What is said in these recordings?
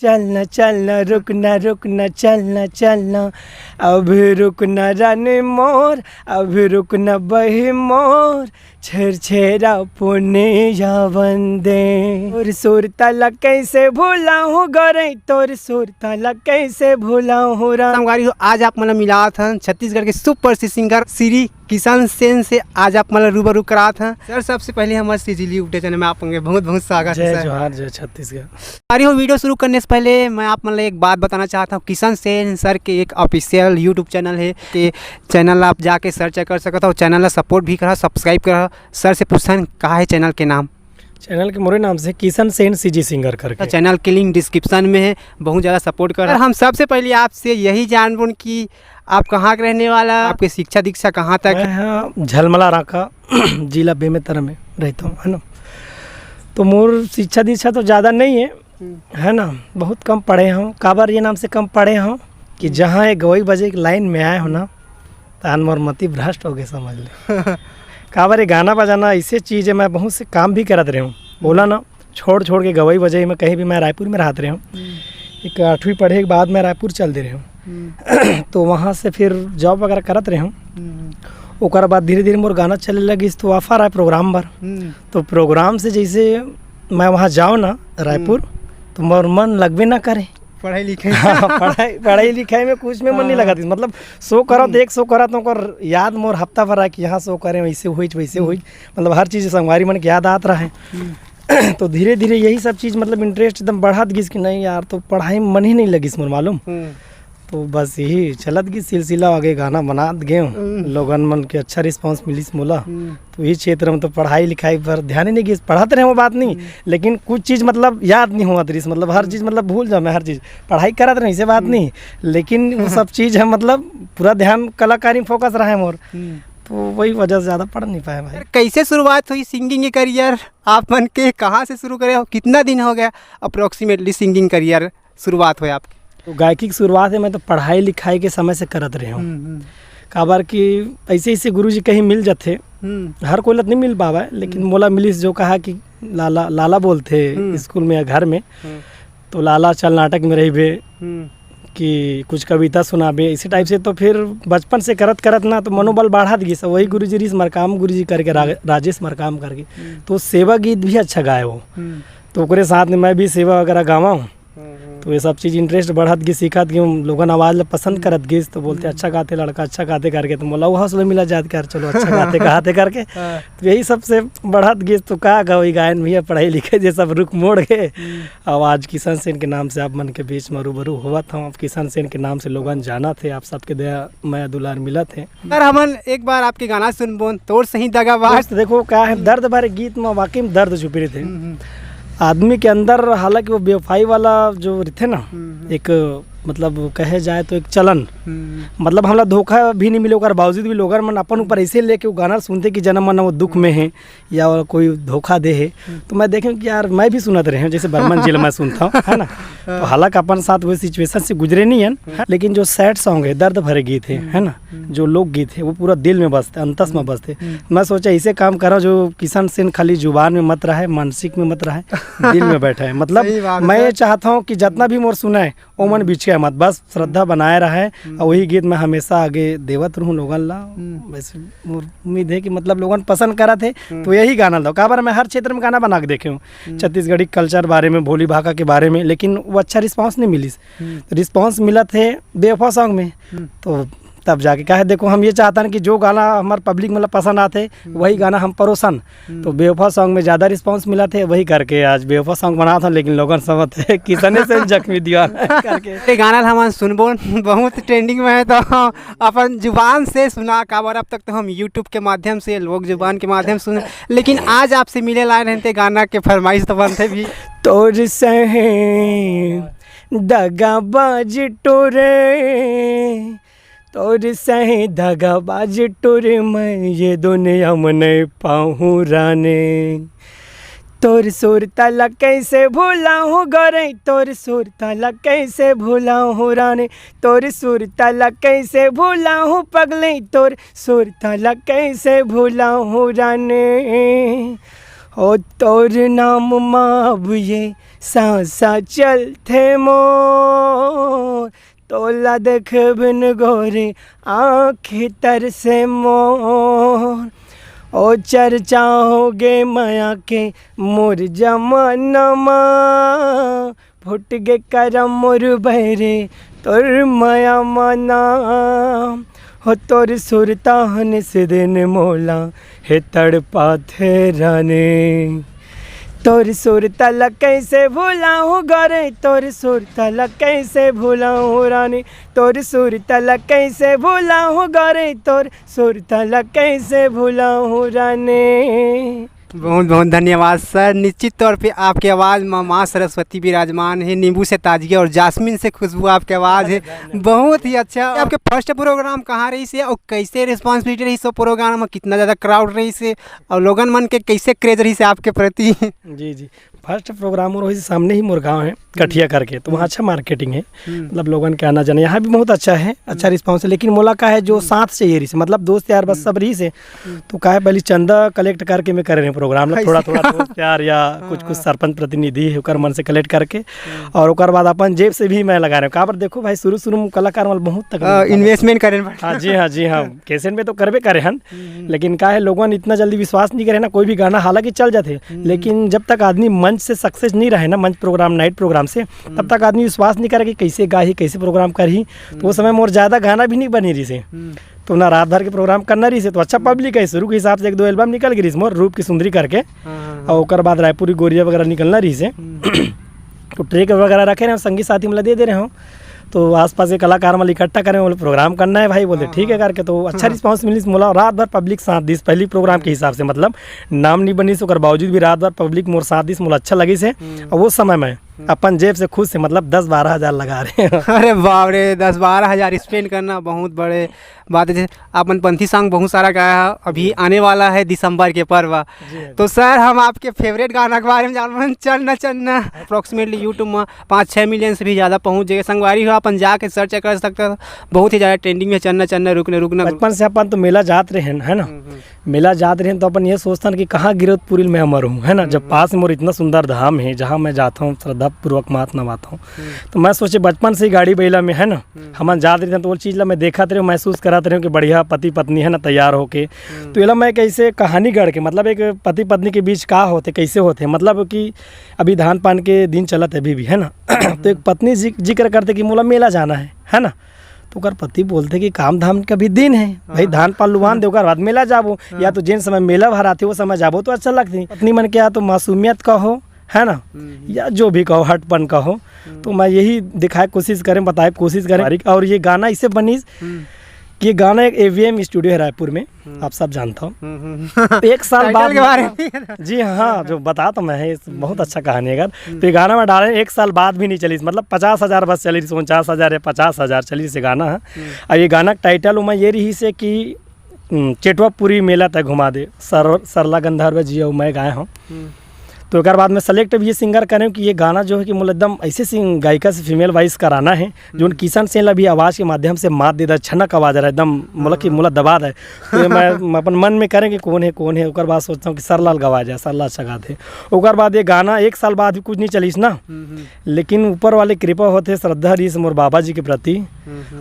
चलना चलना रुकना रुकना चलना चलना अभी रुकना रानी मोर अभी रुकना बही मोर छेरा पुणे या वंदे तोर सुर तला कैसे भूला हूँ गोरे तोर सुर तला कैसे भूला हूँ संगवारी हो, आज आप मतलब मिला था छत्तीसगढ़ के सुप्रसिद्ध सिंगर श्री किशन सेन से आज आप मतलब रूबरू करा था। सर सबसे पहले हमारे सीजीली यूट्यूब चैनल में आप बहुत बहुत स्वागत है। जय जोहार जय छत्तीसगढ़। हमारी हो वीडियो शुरू करने से पहले मैं आप मतलब एक बात बताना चाहता हूँ। किशन सेन सर के एक ऑफिशियल यूट्यूब चैनल है के चैनल आप जाके सर्च कर सकते हो। चैनल का सपोर्ट भी करा, सब्सक्राइब करा। सर से पूछन कहा है चैनल के नाम? चैनल के मोरे नाम से किशन सेन सीजी सिंगर करके। चैनल की लिंक डिस्क्रिप्शन में है, बहुत ज़्यादा सपोर्ट कर। हम सबसे पहले आपसे यही जानबून कि आप कहाँ के रहने वाला, आपकी शिक्षा दीक्षा कहाँ तक? मैं झलमला राका जिला बेमेतरा में रहता हूँ, है ना। तो मोर शिक्षा दीक्षा तो ज़्यादा नहीं है ना, बहुत कम पढ़े हूँ। काबर ये नाम से कम पढ़े हूँ कि जहाँ एक गवई बजे की लाइन में आए हो ना तान मोर मति भ्रष्ट हो गए समझ ले। काबर ये गाना बजाना ऐसे चीज़ है, मैं बहुत से काम भी करत रहे हूँ। बोला ना छोड़ के गवई बजे में कहीं भी मैं रायपुर में रहते रहे हूँ। एक 8वीं पढ़े के बाद मैं रायपुर चल दे रहे हूँ। तो वहाँ से फिर जॉब वगैरह करत रहे हूँ। ओकर बाद धीरे धीरे मोर गाना चले लगी तो ऑफर आए प्रोग्राम पर। तो प्रोग्राम से जैसे मैं वहाँ जाऊँ ना रायपुर तो मोर मन लगबे ना करे पढ़ाई लिखाई। पढ़ाई लिखाई में कुछ में मन नहीं लगा थी। मतलब शो करो तो एक शो करा तो ओकर याद मोर हफ्ता भर है कि यहाँ शो करें वैसे हुई वैसे हुई। मतलब हर चीज़ संगवारी मन के याद आत रहा है। तो धीरे धीरे यही सब चीज़ मतलब इंटरेस्ट एकदम बढ़त गिस कि नहीं यार तो पढ़ाई में मन ही नहीं लगी मोर मालूम। तो बस यही चलत गई सिलसिला, आगे गाना बना गए लोगन मन के अच्छा रिस्पांस मिलिस मोला। तो यही क्षेत्र में तो पढ़ाई लिखाई पर ध्यान ही नहीं गई। पढ़ाते रहे वो बात नहीं, लेकिन कुछ चीज़ मतलब याद नहीं हुआ तरीस। मतलब हर चीज़ मतलब भूल जाओ मैं हर चीज़। पढ़ाई करत रहे ऐसे बात नहीं, लेकिन वो सब चीज़ है मतलब पूरा ध्यान कलाकारी में फोकस रहा है मोर। तो वही वजह से ज़्यादा पढ़ नहीं पाया भाई। कैसे शुरुआत हुई सिंगिंग के करियर आप मन के? कहाँ से शुरू करे हो? कितना दिन हो गया अप्रोक्सीमेटली सिंगिंग करियर शुरुआत हुई आपकी? तो गायकी की शुरुआत है मैं तो पढ़ाई लिखाई के समय से करत रहे हूँ। काबर कि ऐसे ऐसे गुरुजी कहीं मिल जाते, हर कोई लत नहीं मिल पावा है, लेकिन मोला मिलिस जो कहा कि लाला बोलते स्कूल में या घर में। तो लाला चल नाटक में रही बे कि कुछ कविता सुनाबे इसी टाइप से। तो फिर बचपन से करत ना तो मनोबल बढ़त गई। सब वही गुरुजी रीस मरकाम गुरुजी करके राजेश मरकाम करके। तो सेवा गीत भी अच्छा गाए वो। तो ओकरे साथ में मैं भी सेवा वगैरह गावा हूँ। तो ये सब चीज़ इंटरेस्ट बढ़त गई, सीखत गई। लोगन आवाज़ पसंद करत गई तो बोलते अच्छा गाते लड़का अच्छा गाते करके। तो मोला वो हौसला मिला जात कर चलो अच्छा गाते गाते करके। तो यही सबसे बढ़त गई। तो कहा गई गायन भैया पढ़ाई लिखे ये सब रुक मोड़ गए। अब आज किशन सेन के नाम से आप मन के बीच में रूबरू हुआ था। अब किशन सेन के नाम से लोगन जाना थे, आप सबके दया माया दुलार मिला थे। सर हमन एक बार आपके गाना सुन बोन तोड़ सही दगाबाज। देखो क्या है दर्द भरे गीत में वाकई में दर्द छुपे थे आदमी के अंदर। हालांकि वो बेवफाई वाला जो थे ना एक मतलब कहे जाए तो एक चलन, मतलब हमला धोखा भी नहीं मिले और बावजूद भी लोग मन अपन ऊपर ऐसे लेके वो गाना सुनते कि जन्म मन वो दुख में है या कोई धोखा दे है। तो मैं देखें कि यार मैं भी सुनत रहे हूँ, जैसे बर्मन जेल मैं सुनता हूँ, है ना। तो हालांकि अपन साथ वो सिचुएशन से गुजरे नहीं है, लेकिन जो सैड सॉन्ग है दर्द भरे गीत है ना, जो लोक गीत है वो पूरा दिल में बसते, अंतस में बसते। मैं सोचा ऐसे काम करो जो किशन सेन खाली जुबान में मत रहा है, मानसिक में मत रहा है, दिल में बैठा है। मतलब मैं ये चाहता हूँ कि जितना भी मोर सुना है वो मन बिछे मत, बस श्रद्धा बनाए रहा है। और वही गीत मैं हमेशा आगे देवत रहूँ लोगन ला। वैसे उम्मीद है कि मतलब लोगन पसंद करा थे तो यही गाना लो। काबर मैं हर क्षेत्र में गाना बना के देखे हूँ, छत्तीसगढ़ी कल्चर बारे में, भोली भाषा के बारे में, लेकिन वो अच्छा रिस्पांस नहीं मिली। रिस्पांस मिला थे बेवफा सॉन्ग में। तो तब जाके क्या है देखो हम ये चाहते हैं कि जो गाना हमारे पब्लिक मतलब पसंद आते वही गाना हम परोसन। तो बेवफा सॉन्ग में ज़्यादा रिस्पांस मिला थे, वही करके आज बेवफा सॉन्ग बना था। लेकिन लोगन समझ थे किसने से जख्मी दीवाना करके गाना हम सुनबो बहुत ट्रेंडिंग में है। तो अपन जुबान से सुना काबर अब तक तो हम यूट्यूब के माध्यम से लोग जुबान के माध्यम सुने, लेकिन आज आपसे मिले लाए रहते गाना के फरमाइश तो बनते भी। तोर सहे दगाबाज टोरे, तोर सही दगाबाज टोरे, मैं ये दुनिया में नहीं पाऊँ राने। तोर सुर तला कैसे भूला हूँ गोरे, तोर सुर तला कैसे भूला हूँ राने, तोर सुर तला कैसे भूला हूँ पगले, तोर सुर तला कैसे भूला हूँ राने। हो तोर नाम माब ये सांसा चलते मोर, तोला देख बिन गोरे आँखी तर से मोर, ओ चर्चा होगे माया के मोर जमानमा, फुट गे करम मोर बहरे तोर माया मना, हो तोर सुरतान से दिन मोला हे तड़पा थे राने, तोर सुर तलक कैसे भूलाऊँ गोरे, तोर सुर तलक कैसे भूलाऊँ रानी, तोर सुर तलक कैसे भूलाऊँ गोरे, तोर सुर तलक कैसे भूलाऊँ रानी। बहुत बहुत धन्यवाद सर। निश्चित तौर पे आपकी आवाज़ माँ सरस्वती विराजमान है, नींबू से ताजगी और जासमीन से खुशबू आपकी आवाज़ है, बहुत ही अच्छा। आपके फर्स्ट प्रोग्राम कहाँ रही से और कैसे रिस्पॉन्सिबिलिटी रही सब प्रोग्राम में, कितना ज़्यादा क्राउड रही से और लोगन मन के कैसे क्रेज रही से आपके प्रति? जी जी, फर्स्ट प्रोग्राम और वही सामने ही मुरगांव है कठिया करके, तो वहाँ अच्छा मार्केटिंग है, मतलब लोगन के आना जाना यहाँ भी बहुत अच्छा है, अच्छा रिस्पांस है। लेकिन मोला का है जो साथ चाहिए रही से, मतलब दोस्त यार बस सब रही से, तो का है पहले चंदा कलेक्ट करके मैं कर रहे हैं प्रोग्राम में, थोड़ा थोड़ा दोस्त यार या कुछ कुछ सरपंच प्रतिनिधि है मन से कलेक्ट करके, और ओकर बाद अपन जेब से भी मैं लगा रहा हूँ। कहाँ पर देखो भाई शुरू में कलाकार वाला बहुत तक इन्वेस्टमेंट करें। हाँ जी हाँ, कैसेट में तो करबे करे हन, लेकिन का है लोगों इतना जल्दी विश्वास नहीं करे ना कोई भी गाना, हालांकि चल जाते, लेकिन जब तक आदमी मंच से सक्सेस नहीं रहे ना, मंच प्रोग्राम नाइट प्रोग्राम से, तब तक आदमी विश्वास नहीं करे कि कैसे गाही कैसे प्रोग्राम करही। तो वो समय मोर ज़्यादा गाना भी नहीं बनी रही से, तो ना रात भर के प्रोग्राम करना रही से, तो अच्छा पब्लिक है, शुरू के हिसाब से 1-2 एल्बम निकल गई मोर, रूप की सुंदरी करके, और ओकर बाद रायपुरी गोरिया वगैरह निकलना रही से, तो ट्रेक वगैरह रखे रहे, संगीत साथी मतलब दे दे रहे हो, तो आसपास के कलाकार वाले इकट्ठा करें, बोले प्रोग्राम करना है भाई, बोले ठीक है करके, तो अच्छा रिस्पांस मिली मोला। रात भर पब्लिक साथ दिस पहली प्रोग्राम के हिसाब से, मतलब नाम नहीं बनी से बावजूद भी रात भर पब्लिक मोर साथ दिस मोला अच्छा लगी से, और वो समय में अपन जेब से खुद से मतलब 10-12 हज़ार लगा रहे हैं। अरे बाप रे, 10-12 हज़ार स्पेंड करना बहुत बड़े बात है। अपन पंथी सॉन्ग बहुत सारा गाया, अभी आने वाला है दिसंबर के पर्व, तो सर हम आपके फेवरेट गाना के बारे में जान, चलना चलना अप्रॉक्सीमेटली यूट्यूब में 5-6 मिलियन से भी ज़्यादा पहुँच जाएगा। संगवारी हो अपन जाके सर्च कर सकते हो, बहुत ही ज़्यादा ट्रेंडिंग में चलना चलना रुकना। बचपन से अपन तो मेला जाते रहे है ना, मेला जाते रहे तो अपन ये सोचता कि कहाँ गिरतपुरी में मैं मरूँ, है ना, जब पास में मोर इतना सुंदर धाम है जहाँ मैं जाता हूँ श्रद्धा पूर्वक मात नवाता हूँ, तो मैं सोचे बचपन से ही गाड़ी बैला में, है ना, हम जाते रहे तो वो चीज़ ला मैं देखते रहे, महसूस कराते रहे कि बढ़िया पति पत्नी है ना तैयार होके, तो ये मैं कैसे कहानी गढ़ के, मतलब एक पति पत्नी के बीच का होते कैसे होते, मतलब कि अभी धान पान के दिन चलत है अभी भी, है ना, तो एक पत्नी जिक्र करते कि मोला मेला जाना है ना, तो कर पति बोलते कि काम धाम का भी दिन है भाई, धान पान लुहान दे बाद मेला जाबो, या तो जिन समय मेला भराते वो समय जाबो तो अच्छा लगती। पत्नी मन के या तो मासूमियत कहो, है ना, या जो भी कहो हटपन कहो, तो मैं यही दिखाए कोशिश करें, बताए कोशिश करें। और ये गाना इससे बनी कि ये गाना एक AVM स्टूडियो है रायपुर में, आप सब जानता हूँ। 1 साल बाद के बारे में जी हाँ, जो बता तो मैं है, बहुत अच्छा कहानी है अगर, तो ये गाना में डाले 1 साल बाद भी नहीं चली, मतलब 50,000 बस चली, 49,000 या 50,000 चली से गाना है। और ये गाना का टाइटल मैं ये रही से कि चेटवापुरी मेला तक घुमा दे, सरला गंधर्व जियो मैं गाया हूँ। तो एक बाद में सेलेक्ट भी ये सिंगर करें कि ये गाना जो है कि मतलब एकदम ऐसे गायिका से फीमेल वॉइस कराना है जो किशन सेन भी आवाज़ के माध्यम से मात दे दे, छनक आवाज़ रहा है एकदम, मतलब कि मुला दबा दे, तो मैं अपन मन में करें कि कौन है, ओकर बाद सोचता हूँ कि सरलाल गवा जाए, सरला अच्छा गाते। ओकर बाद ये गाना 1 साल बाद भी कुछ नहीं चलीस ना, लेकिन ऊपर वाले कृपा होते श्रद्धा रही से मोर बाबा जी के प्रति,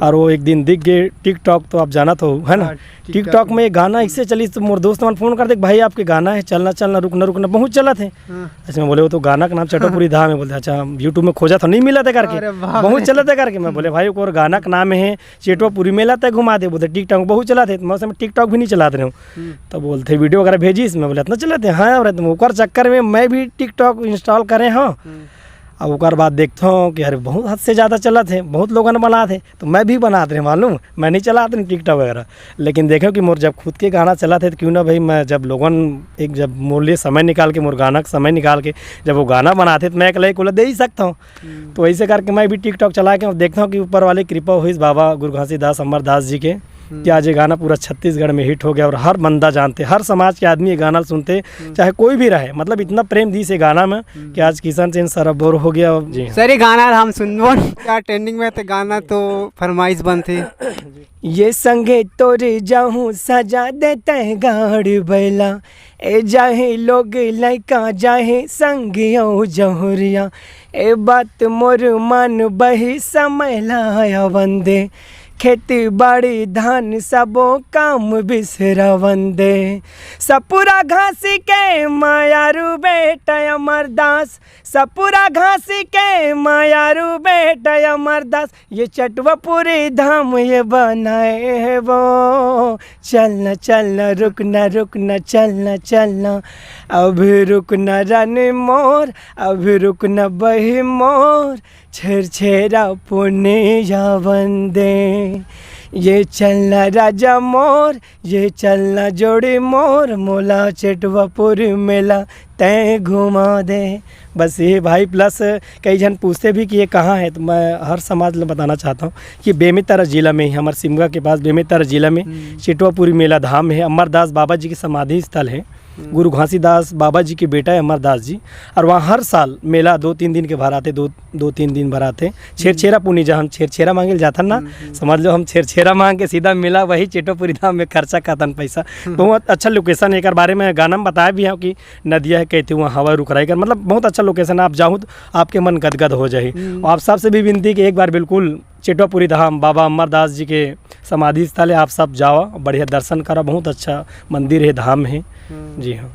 और वो एक दिन दिख गए टिकटॉक, तो आप जाना तो है ना, टिकटॉक में ये गाना इससे चली, तो मोर दोस्त मन फोन कर दे भाई आपके गाना है, चलना चलना रुकना बहुत चला थे। अच्छा मैं बोले वो तो गाना का नाम चटोपुरी धाम है, बोलते अच्छा यूट्यूब में खोजा तो नहीं मिला था करके, बहुत चला था करके। मैं बोले भाई और गाना का नाम है चेटोपुरी मेला तक घुमा दे, बोलते टिकटॉक बहुत चला थे, मैं टिकटॉक भी नहीं चलाते रहे हूँ, तो बोलते वीडियो वगैरह भेजी इसमें, बोले इतना चलाते हाँ, और ओकर चक्कर में मैं भी टिकटॉक इंस्टॉल करे हाँ, अब ओकर बाद देखता हूँ कि अरे बहुत हद से ज़्यादा चला थे, बहुत लोगों ने बना थे, तो मैं भी बनाते रहे, मालूम मैं नहीं चलाते नहीं टिकटॉक वगैरह, लेकिन देखो कि मोर जब खुद के गाना चला थे तो क्यों ना भाई, मैं जब लोगों एक जब मोर लिए समय निकाल के, मोर गाना का समय निकाल के जब वो गाना बनाते तो मैं एक लाइक दे ही सकता हूँ। तो ऐसे करके मैं भी टिकटॉक चला के देखता हूँ कि ऊपर वाले कृपा हुई बाबा गुरु घासीदास अमरदास जी के, कि आज ये गाना पूरा छत्तीसगढ़ में हिट हो गया और हर बंदा जानते, हर समाज के आदमी ये गाना सुनते, चाहे कोई भी रहे, मतलब इतना प्रेम दी से गाना में कि आज किशन सेन सर बोर हो गया। जी हाँ। सर ये गाना हम सुनबो क्या ट्रेंडिंग में, तो गाना तो फरमाइश बनते। ये संगे तोरे जाहूँ सजा देते गाड़ी बैला, ए जाहे लोग लैका जाहे संगियों जहुरिया, ए बात मोर मन बही समय लाया वंदे, खेती बाड़ी धान सबो काम बिसरा वंदे, सपुरा घासी के मायारू बेटा अमरदास, सपुरा घासी के मायारू बेटा अमरदास, ये चटवा पूरी धाम ये बनाए है वो, चलना चलना रुकना रुकना चलना चलना, अभी रुकना रानी मोर, अभी रुकना बही मोर, छेरा पुणे जा वंदे, ये चलना राजा मोर, ये चलना जोड़ी मोर, मोला चटवापुर मेला तय घुमा दे। बस ये भाई, प्लस कई जन पूछते भी कि ये कहाँ है, तो मैं हर समाज में बताना चाहता हूँ कि बेमेतरा जिला में ही, हमारे सिमगा के पास बेमेतरा जिला में चटवापुरी मेला धाम है। अमरदास बाबा जी की समाधि स्थल है, गुरु घासीदास बाबा जी के बेटा है अमरदास जी, और वहाँ हर साल मेला 2-3 दिन के भराते, 2-3 दिन भराते। छेरा पुनी जहाँ हम छेरा मांगे जाता ना, समझ लो हम छेरा मांग के सीधा मिला वही चटवापुरी धाम में खर्चा कातन पैसा। बहुत अच्छा लोकेशन है, एक बारे में गाना में बताया भी है कि नदिया है कहते वहाँ हवा रुक रही कर, मतलब बहुत अच्छा लोकेशन है। आप जाऊँ तो आपके मन गदगद हो जाए। और आप सबसे भी विनती कि एक बार बिल्कुल चटवापुरी धाम बाबा अमरदास जी के समाधि स्थल है, आप सब जाओ, बढ़िया दर्शन करो, बहुत अच्छा मंदिर है, धाम है। जी हाँ।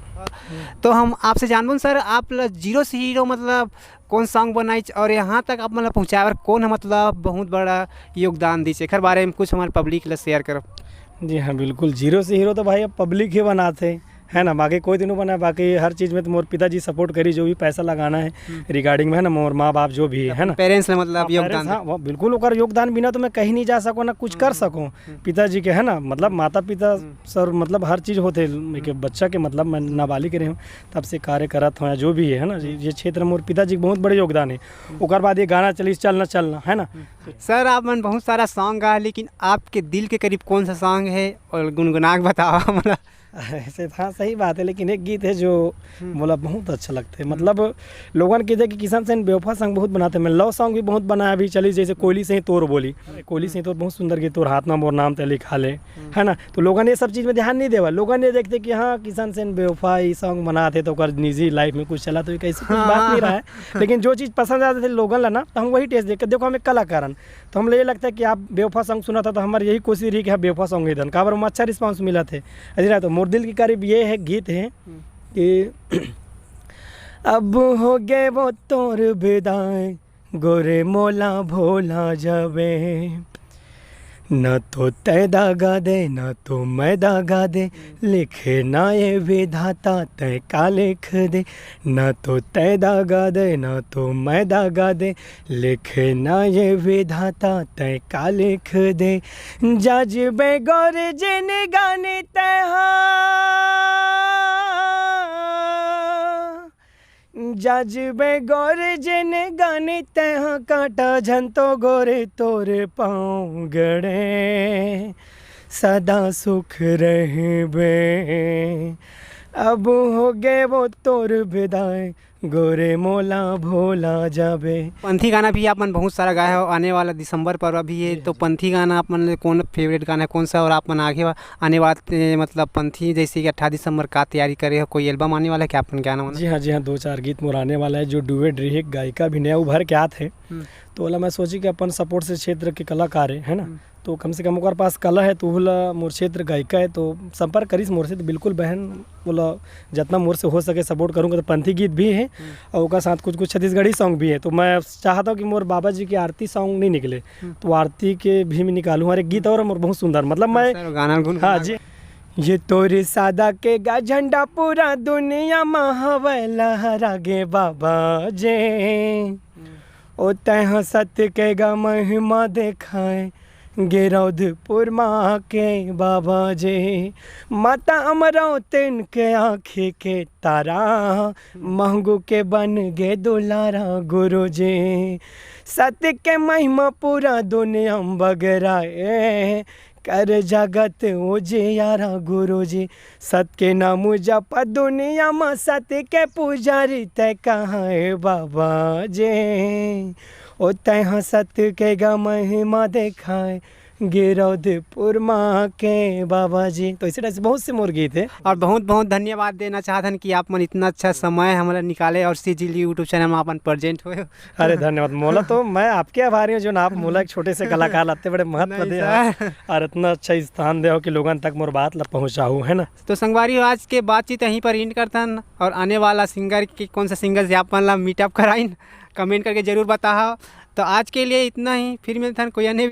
तो हम आपसे जानबो सर, आप जीरो से हीरो मतलब कौन सॉन्ग बनाई और यहाँ तक आप मतलब पहुँचाए और कौन मतलब बहुत बड़ा योगदान दी, एकर बारे में कुछ हमारे पब्लिक के शेयर करो। जी हाँ बिल्कुल, जीरो से हीरो तो भाई अब पब्लिक ही बनाते है ना, बाकी कोई दिनों बना, बाकी हर चीज़ में तो मोर पिताजी सपोर्ट करी, जो भी पैसा लगाना है रिगार्डिंग में है ना, मोर माँ बाप जो भी है ना, पेरेंट्स ने मतलब योगदान। हाँ वो बिल्कुल, ओकर योगदान बिना तो मैं कहीं नहीं जा सकूँ ना कुछ कर सकूँ। पिताजी के है ना, मतलब माता पिता सर मतलब हर चीज़ होते एक बच्चा के, मतलब मैं नाबालिग रहे हूँ तब से कार्य करत हूँ, जो भी है ना ये क्षेत्र में मोर पिताजी के बहुत बड़े योगदान है। ओकर बाद ये गाना चली चलना चलना है ना। सर आप मन बहुत सारा सॉन्ग गा, लेकिन आपके दिल के करीब कौन सा सॉन्ग है और गुनगुना के बताओ मतलब। ऐसे था, सही बात है, लेकिन एक गीत है जो बोला बहुत अच्छा लगता है, मतलब लोगों ने कहते कि किशन सेन बेवफा सॉन्ग बहुत बनाते हैं। मैं लव सॉन्ग भी बहुत बनाया अभी चली, जैसे कोयली से ही तोर बोली, कोयली से ही तोर बहुत सुंदर गीत, तोर हाथ में मोर नाम ते लिखा ले, है ना। तो लोगों ने ये सब चीज़ में ध्यान नहीं देवा, लोगों ने देखते कि हाँ किशन सेन बेवफा ये सॉन्ग बनाते तो कर निजी लाइफ में कुछ चला, तो कैसी कुछ बात नहीं रहा है। लेकिन जो चीज़ पसंद आते थे लोगों ला ना, तो हम वही टेस्ट देख, देखो हमें कलाकार, तो हम ये लगता है कि आप बेवफा सॉन्ग सुना था, तो हमारी यही कोशिश रही कि हाँ बेवफा सॉन्ग ही धन का बार अच्छा रिस्पॉन्स मिला थे। अरे तो मोर दिल के करीब ये है गीत है कि अब हो गए वो तोर विदाई, गोरे मोला भोला जावे, न तो तय दागा दे न तो मैं दागा दे, लिखे ना ये विधाता तय का लिख दे, न तो तय दागा दे न तो मैं दागा दे, लिखे ना ये विधाता तय का लिख दे, जज बेगौर जिन गाने तहा, जज बेगौर जिन गाने तहा, काटा झंतो गोरे तोरे पाँव गड़े, सदा सुख रहे बे, अब हो गए वो तोर विदाई, गोरे मोला भोला जाबे। पंथी गाना भी आप मन बहुत सारा गाया हो, आने वाला दिसंबर पर भी है, तो पंथी गाना आप मन कौन फेवरेट गाना है कौन सा, और आप मन आगे आने वाले मतलब पंथी जैसे कि 18 दिसंबर का तैयारी करे हो, कोई एल्बम आने वाला है क्या आप मन गाना? जी हाँ 2-4 गीत मोर आने वाला है, जो डुएट रही गायिका भी नया उभर के आते हैं, तो वाला मैं सोची कि अपन सपोर्ट से क्षेत्र के कलाकार है ना, तो कम से कम ओकर पास कला है, तो बोला मोर क्षेत्र गायिका है, तो संपर्क करीस मोर से, तो बिल्कुल बहन बोला जितना मोर से हो सके सपोर्ट करूँगा। तो पंथी गीत भी है और उसका साथ कुछ छत्तीसगढ़ी सॉन्ग भी है, तो मैं चाहता हूँ कि मोर बाबा जी की आरती सॉन्ग नहीं निकले, तो आरती के भी मैं निकालूँ। और एक गीत और मोर बहुत सुंदर, मतलब मैं गाना हाँ जी, ये तोरे सादा के गा झंडा पूरा दुनिया में हवा लहरा गे बाबा जे, ओ तह सत्य के गा महिमा देखाए गिरौदपुर माँ के बाबा जे, माता अमरावतीन के आँखी के तारा, महंगू के बन गे दुलारा गुरु जी, सत्य के महिमा पूरा दुनिया में बगराए, कर जगत ओजे यारा गुरु जी, सत के नाम जप दुनिया में सत के पुजारी तय कहाँ है बाबा जे, ओ तय सत के गा महिमा देखाए गिरौदपुर माँ के बाबा जी। तो इसी तरह से बहुत से मोर गीत है। और बहुत बहुत धन्यवाद देना चाहतन कि आप मन इतना अच्छा समय हमारा निकाले और सीजीली यूट्यूब चैनल में अपन प्रेजेंट हुए। अरे धन्यवाद मोला, तो मैं आपके आभारी हूँ जो ना आप मोला एक छोटे से कलाकार लाते बड़े महत्व नहीं दे सर। और इतना अच्छा स्थान दे हो कि लोगन तक मोर बात ला पहुँचाऊँ, है ना। तो संगवारी आज के बातचीत यहीं पर एंड करतन और आने वाला सिंगर की कौन सा सिंगर से आप मन ला मीटअप कराइन कमेंट करके जरूर बताओ। तो आज के लिए इतना ही, फिर मिलते हैं कोई अन्य